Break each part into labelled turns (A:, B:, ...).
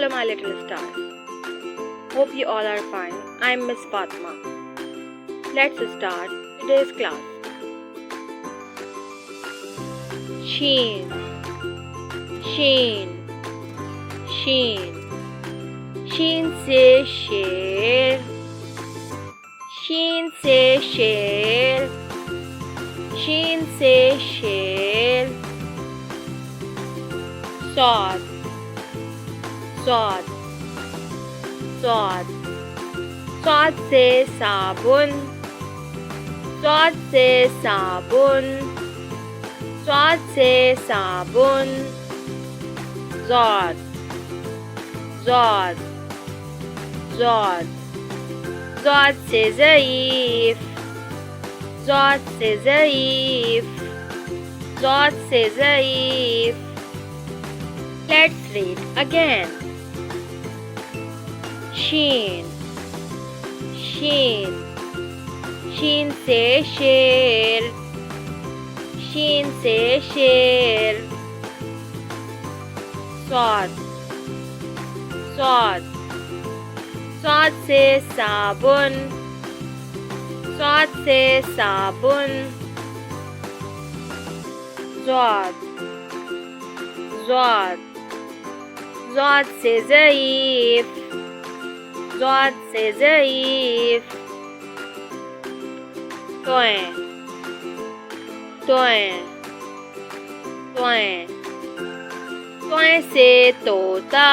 A: Hello my little stars. Hope you all are fine. I'm Miss Fatma. Let's start today's class. Sheen, sheen, sheen. Sheen से शेर, शीन से शेर, शीन से शेर. Sword, sword, sword. Sword से साबुन, sword से साबुन, sword से साबुन. Sword, sword, sword. Sword से ज़ईफ़, sword से ज़ईफ़, sword से ज़ईफ़. Let's read again. Sheen, sheen, sheen से शेर, शीन से शेर. Sword, sword, sword से साबुन, sword से साबुन. Sword, sword, sword से ज़ईफ़, sword से ज़ईफ़. Toy, toy, toy. Toy से तोता,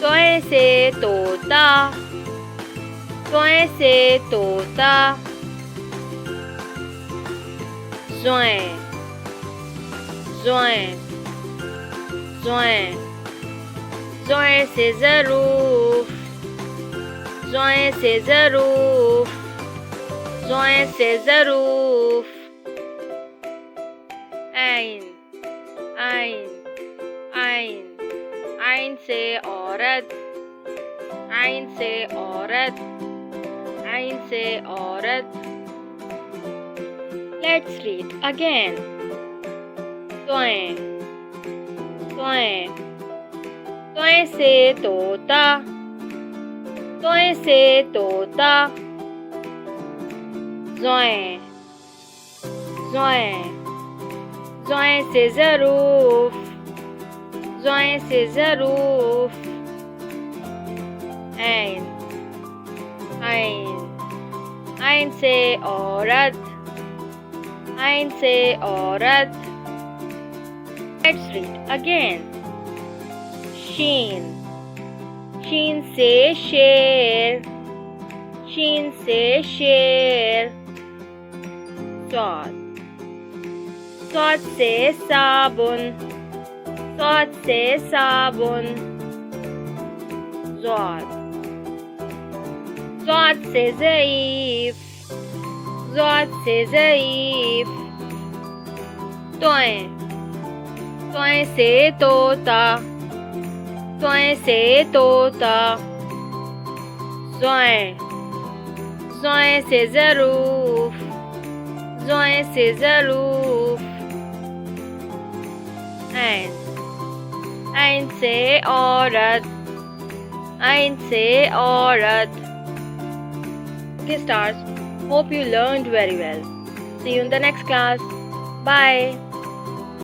A: toy से तोता, toy से तोता. Zoe, zoe, zoe. Zoe से ज़रूफ़, zoe से ज़रूफ़, zoe से ज़रूफ़. Ain, ain, ain. आइन से औरत, आइन से औरत, आइन से औरत. Let's read again. Toy, toy, toy से तोता, toy से तोता. Zoe, zoe, zoe से ज़रूफ़, zoe से ज़रूफ़. आइन, आइन, आइन से औरत, आइन से औरत. Let's read again. Sheen, sheen से शेर, शीन से शेर. Sword, sword से साबुन, sword से साबुन. Sword, sword से ज़ईफ़, sword से ज़ईफ़. Toy, toy से तोता, toy से तोता. Zoe, zoe से ज़रूफ़, zoe से ज़रूफ़. आइन, आइन से औरत, आइन से औरत. Okay stars, hope you learned very well. See you in the next class. Bye.